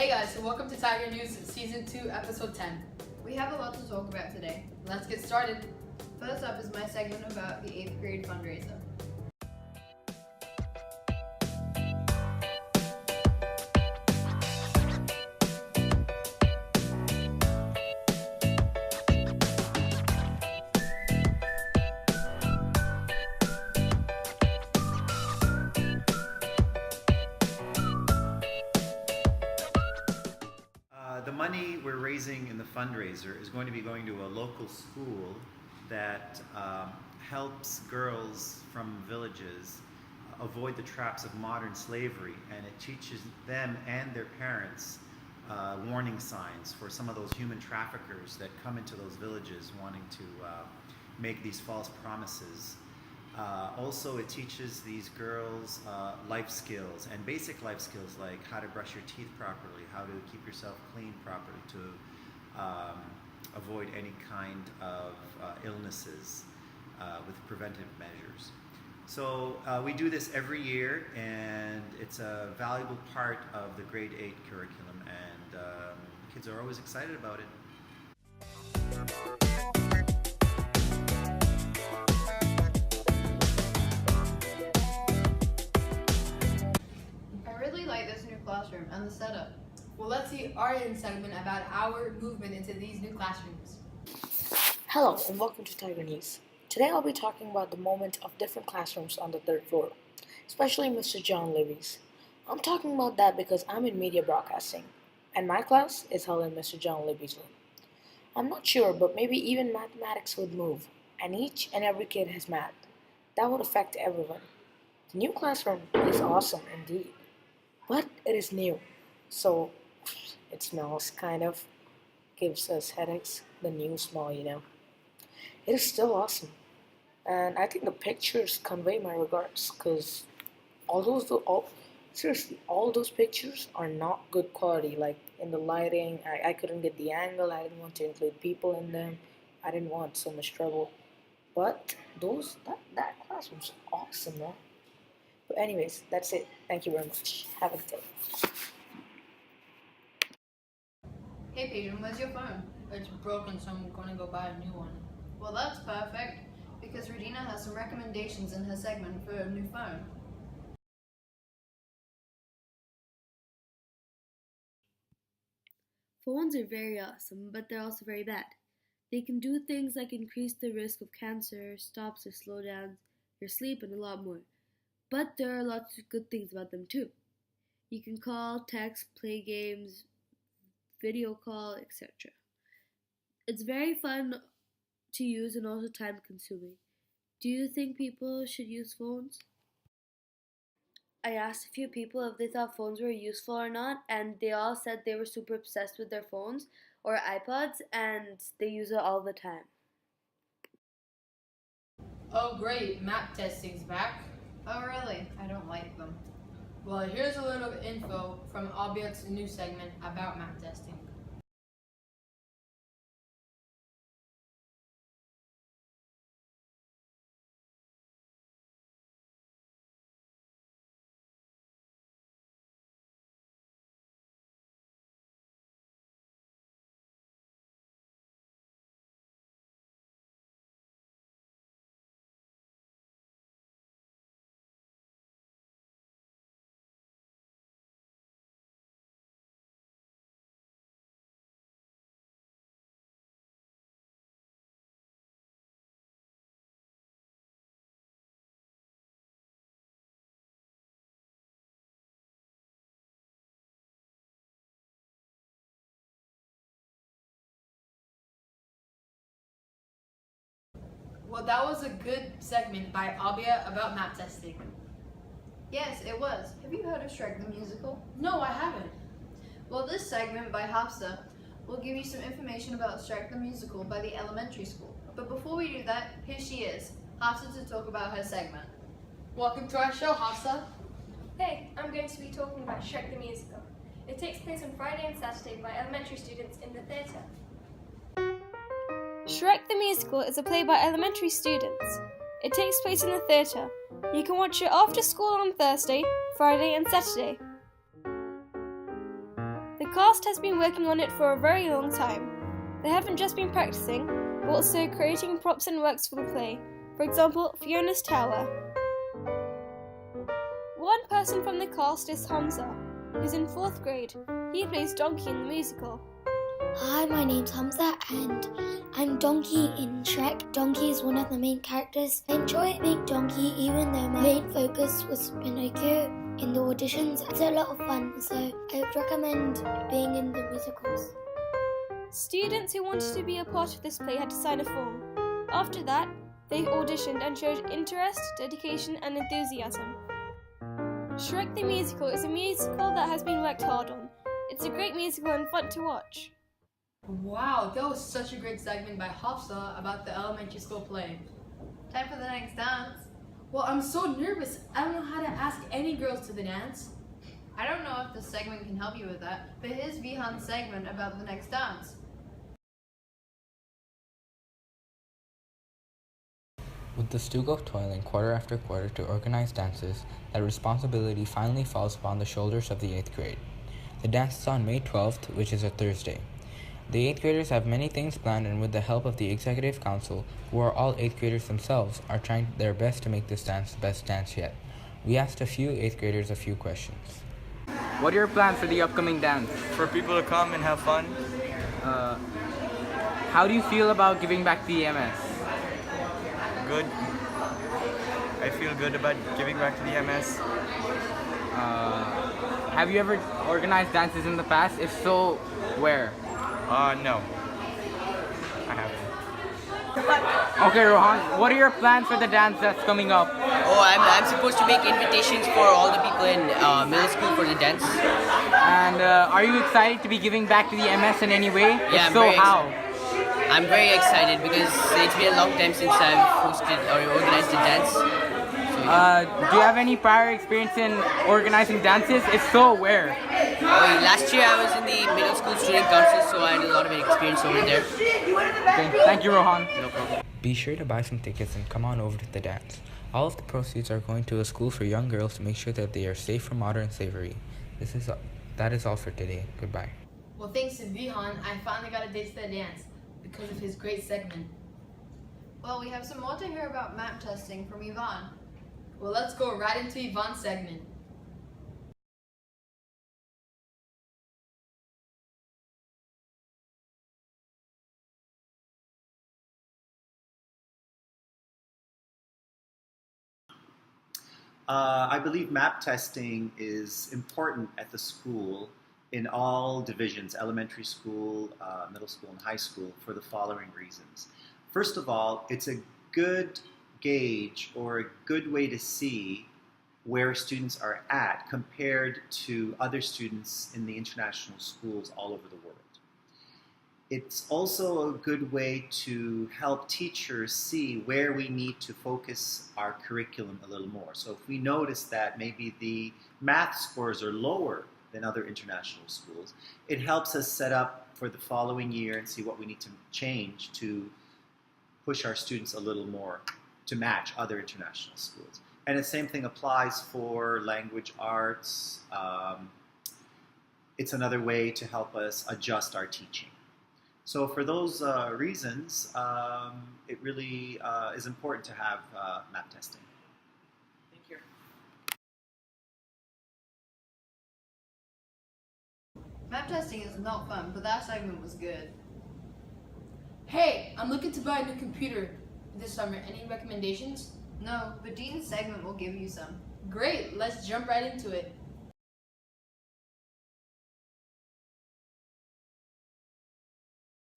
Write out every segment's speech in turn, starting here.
Hey guys, so welcome to Tiger News Season 2, Episode 10. We have a lot to talk about today. Let's get started. First up is my segment about the 8th grade fundraiser. The money we're raising in the fundraiser is going to be going to a local school that helps girls from villages avoid the traps of modern slavery, and it teaches them and their parents warning signs for some of those human traffickers that come into those villages wanting to make these false promises. Also, it teaches these girls life skills and basic life skills like how to brush your teeth properly, how to keep yourself clean properly to avoid any kind of illnesses with preventive measures. So we do this every year, and it's a valuable part of the grade 8 curriculum, and kids are always excited about it. This new classroom and the setup. Well, let's see Aryan's segment about our movement into these new classrooms. Hello and welcome to Tiger News. Today I'll be talking about the moment of different classrooms on the 3rd floor, especially Mr. John Libby's. I'm talking about that because I'm in media broadcasting, and my class is held in Mr. John Libby's room. I'm not sure, but maybe even mathematics would move, and each and every kid has math. That would affect everyone. The new classroom is awesome indeed. But it is new, so it smells kind of, gives us headaches, the new smell, It is still awesome, and I think the pictures convey my regards, because all those pictures are not good quality, like in the lighting, I couldn't get the angle, I didn't want to include people in them, I didn't want so much trouble, but that classroom's awesome, man. But anyways, that's it. Thank you very much. Have a good day. Hey Pedro, where's your phone? It's broken, so I'm going to go buy a new one. Well, that's perfect, because Regina has some recommendations in her segment for a new phone. Phones are very awesome, but they're also very bad. They can do things like increase the risk of cancer, stops or slowdowns your sleep, and a lot more. But there are lots of good things about them too. You can call, text, play games, video call, etc. It's very fun to use and also time consuming. Do you think people should use phones? I asked a few people if they thought phones were useful or not, and they all said they were super obsessed with their phones or iPods, and they use it all the time. Oh great, map testing's back. Oh really? I don't like them. Well, here's a little info from Albiot's new segment about map testing. Well, that was a good segment by Albia about map testing. Yes, it was. Have you heard of Shrek the Musical? No, I haven't. Well, this segment by Hafsa will give you some information about Shrek the Musical by the elementary school. But before we do that, here she is, Hafsa, to talk about her segment. Welcome to our show, Hafsa. Hey, I'm going to be talking about Shrek the Musical. It takes place on Friday and Saturday by elementary students in the theatre. Shrek the Musical is a play by elementary students. It takes place in the theatre. You can watch it after school on Thursday, Friday and Saturday. The cast has been working on it for a very long time. They haven't just been practicing, but also creating props and works for the play. For example, Fiona's Tower. One person from the cast is Hamza, who's in 4th grade. He plays Donkey in the musical. Hi, my name's Hamza and I'm Donkey in Shrek. Donkey is one of the main characters. I enjoy being Donkey even though my main focus was Pinocchio in the auditions. It's a lot of fun, so I would recommend being in the musicals. Students who wanted to be a part of this play had to sign a form. After that, they auditioned and showed interest, dedication and enthusiasm. Shrek the Musical is a musical that has been worked hard on. It's a great musical and fun to watch. Wow, that was such a great segment by Hafsa about the elementary school play. Time for the next dance. Well, I'm so nervous. I don't know how to ask any girls to the dance. I don't know if this segment can help you with that, but here's Vihan's segment about the next dance. With the Stugo toiling quarter after quarter to organize dances, that responsibility finally falls upon the shoulders of the 8th grade. The dance is on May 12th, which is a Thursday. The 8th graders have many things planned, and with the help of the Executive Council, who are all 8th graders themselves, are trying their best to make this dance the best dance yet. We asked a few 8th graders a few questions. What are your plans for the upcoming dance? For people to come and have fun. How do you feel about giving back to the MS? Good. I feel good about giving back to the MS. Have you ever organized dances in the past? If so, where? No. I haven't. Okay, Rohan, what are your plans for the dance that's coming up? Oh, I'm supposed to make invitations for all the people in middle school for the dance. And are you excited to be giving back to the MS in any way? Yeah, if so, how? I'm very excited because it's been a long time since I've hosted or organized a dance. Do you have any prior experience in organizing dances? If so, where? Last year I was in the middle school student council, so I had a lot of experience over there. Okay, thank you, Rohan. No problem. Be sure to buy some tickets and come on over to the dance. All of the proceeds are going to a school for young girls to make sure that they are safe from modern slavery. That is all for today. Goodbye. Well, thanks to Vihan, I finally got a date to the dance because of his great segment. Well, we have some more to hear about map testing from Yvonne. Well, let's go right into Yvonne's segment. I believe map testing is important at the school in all divisions, elementary school, middle school, and high school, for the following reasons. First of all, it's a good gauge or a good way to see where students are at compared to other students in the international schools all over the world. It's also a good way to help teachers see where we need to focus our curriculum a little more. So if we notice that maybe the math scores are lower than other international schools, it helps us set up for the following year and see what we need to change to push our students a little more to match other international schools. And the same thing applies for language arts. It's another way to help us adjust our teaching. So for those reasons, it really is important to have map testing. Thank you. Map testing is not fun, but that segment was good. Hey, I'm looking to buy a new computer this summer. Any recommendations? No, but Dean's segment will give you some. Great, let's jump right into it.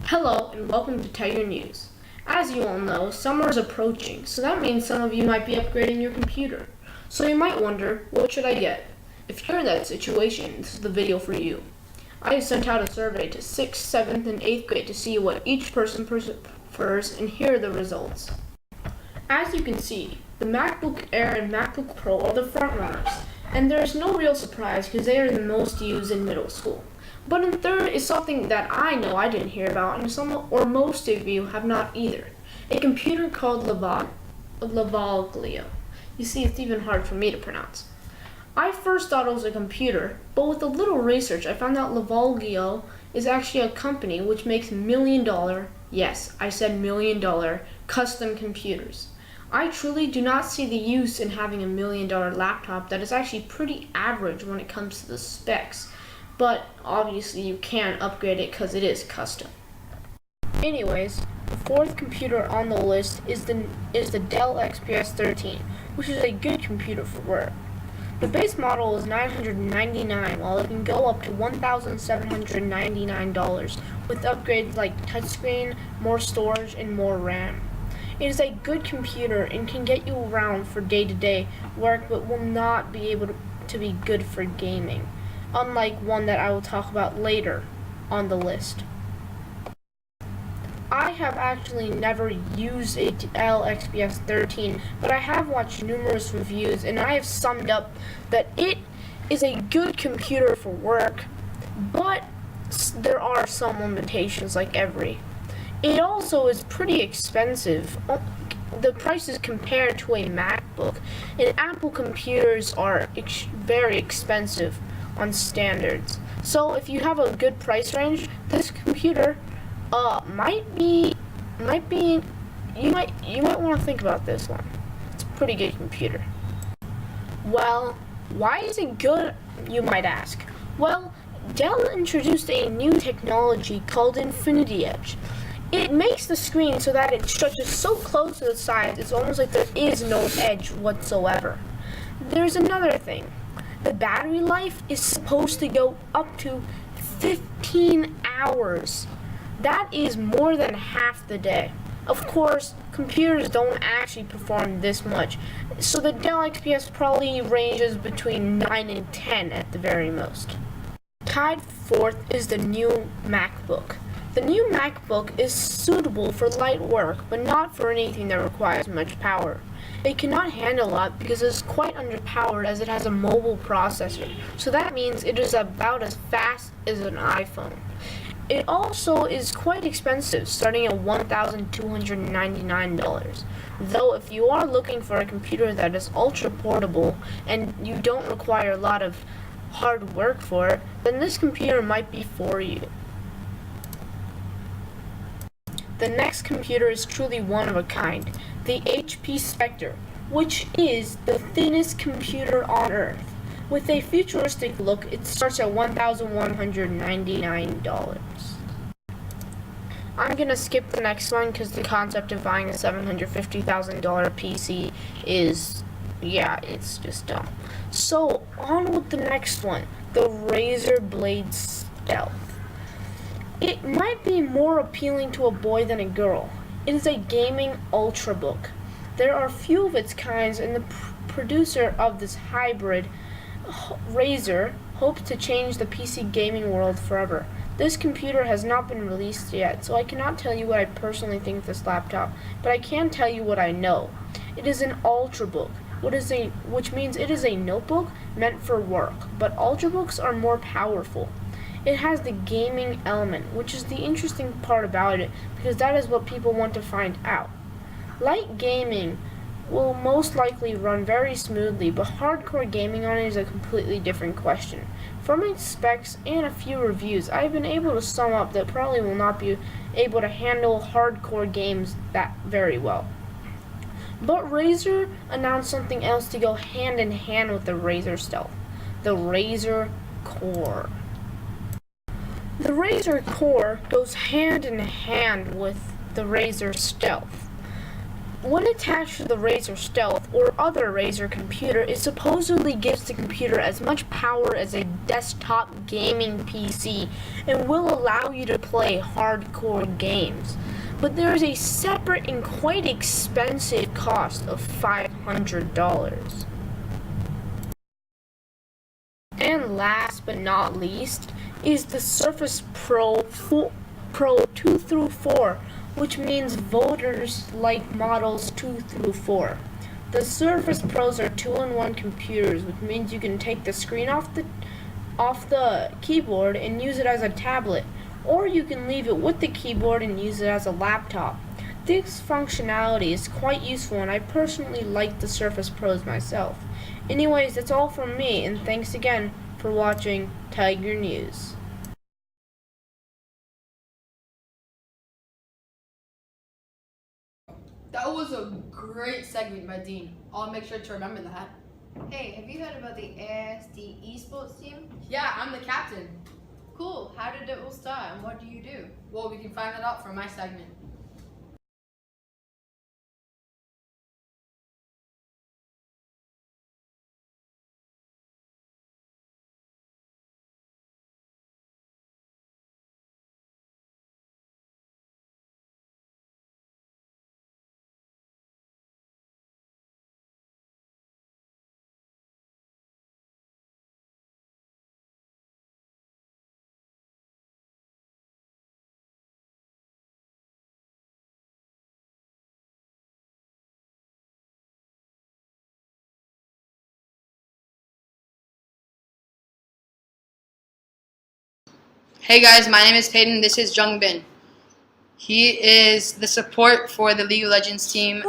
Hello and welcome to Tiger News. As you all know, summer is approaching, so that means some of you might be upgrading your computer. So you might wonder, what should I get? If you're in that situation, this is the video for you. I have sent out a survey to 6th, 7th, and 8th grade to see what each person prefers, and here are the results. As you can see, the MacBook Air and MacBook Pro are the front runners, and there is no real surprise because they are the most used in middle school. But in third is something that I know I didn't hear about, and some or most of you have not either. A computer called Lavaglia. You see, it's even hard for me to pronounce. I first thought it was a computer, but with a little research, I found out Lavalgio is actually a company which makes $1,000,000, yes, I said $1,000,000, custom computers. I truly do not see the use in having a $1,000,000 laptop that is actually pretty average when it comes to the specs, but obviously you can upgrade it because it is custom. Anyways, the fourth computer on the list is the Dell XPS 13, which is a good computer for work. The base model is $999, while it can go up to $1,799 with upgrades like touchscreen, more storage, and more RAM. It is a good computer and can get you around for day-to-day work, but will not be able to be good for gaming, unlike one that I will talk about later on the list. I have actually never used a Dell XPS 13, but I have watched numerous reviews and I have summed up that it is a good computer for work, but there are some limitations like every. It also is pretty expensive. The prices compared to a MacBook, and Apple computers are very expensive on standards. So if you have a good price range, this computer you might want to think about this one. It's a pretty good computer. Well, why is it good, you might ask? Well, Dell introduced a new technology called Infinity Edge. It makes the screen so that it stretches so close to the sides, it's almost like there is no edge whatsoever. There's another thing. The battery life is supposed to go up to 15 hours. That is more than half the day. Of course, computers don't actually perform this much, so the Dell XPS probably ranges between 9 and 10 at the very most. Tied fourth is the new MacBook. The new MacBook is suitable for light work, but not for anything that requires much power. It cannot handle a lot because it is quite underpowered as it has a mobile processor, so that means it is about as fast as an iPhone. It also is quite expensive, starting at $1,299. Though if you are looking for a computer that is ultra portable and you don't require a lot of hard work for it, then this computer might be for you. The next computer is truly one of a kind, the HP Spectre, which is the thinnest computer on Earth. With a futuristic look, it starts at $1,199. I'm gonna skip the next one because the concept of buying a $750,000 PC is, it's just dumb. So, on with the next one, the Razer Blade Stealth. It might be more appealing to a boy than a girl. It is a gaming ultrabook. There are few of its kinds, and the producer of this hybrid, Razer, hopes to change the PC gaming world forever. This computer has not been released yet, so I cannot tell you what I personally think of this laptop, but I can tell you what I know. It is an ultrabook, which means it is a notebook meant for work, but ultrabooks are more powerful. It has the gaming element, which is the interesting part about it, because that is what people want to find out. Light gaming will most likely run very smoothly, but hardcore gaming on it is a completely different question. From its specs and a few reviews, I've been able to sum up that probably will not be able to handle hardcore games that very well. But Razer announced something else to go hand in hand with the Razer Stealth, the Razer Core. The Razer Core goes hand in hand with the Razer Stealth. When attached to the Razer Stealth or other Razer computer, it supposedly gives the computer as much power as a desktop gaming PC and will allow you to play hardcore games. But there is a separate and quite expensive cost of $500. And last but not least is the Surface Pro 2 through 4, which means voters like models 2 through 4. The Surface Pros are 2-in-1 computers, which means you can take the screen off the keyboard and use it as a tablet, or you can leave it with the keyboard and use it as a laptop. This functionality is quite useful and I personally like the Surface Pros myself. Anyways, that's all from me and thanks again for watching Tiger News. That was a great segment by Dean. I'll make sure to remember that. Hey, have you heard about the S02E eSports team? Yeah, I'm the captain. Cool. How did it all start and what do you do? Well, we can find that out from my segment. Hey guys, my name is Peyton. This is Jungbin. He is the support for the League of Legends team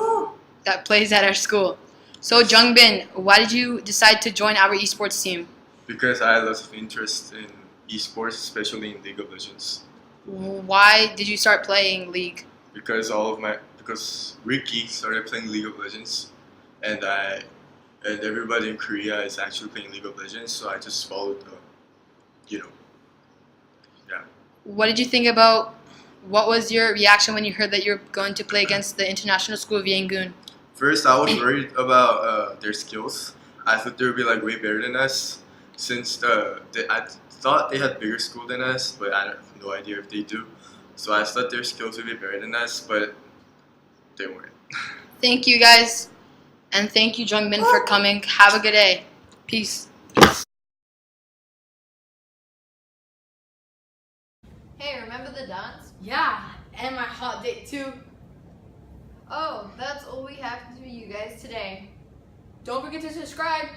that plays at our school. So Jungbin, why did you decide to join our esports team? Because I have lots of interest in esports, especially in League of Legends. Why did you start playing League? Because Ricky started playing League of Legends, and everybody in Korea is actually playing League of Legends, so I just followed yeah. What did you think about, what was your reaction when you heard that you're going to play against the International School of Yangon? First, I was worried about their skills. I thought they would be like way better than us, since I thought they had bigger school than us, but I have no idea if they do. So I thought their skills would be better than us, but they weren't. Thank you guys, and thank you Jungbin for coming. Have a good day. Peace. Hey, remember the dance? Yeah, and my hot date too. Oh, that's all we have for you guys today. Don't forget to subscribe.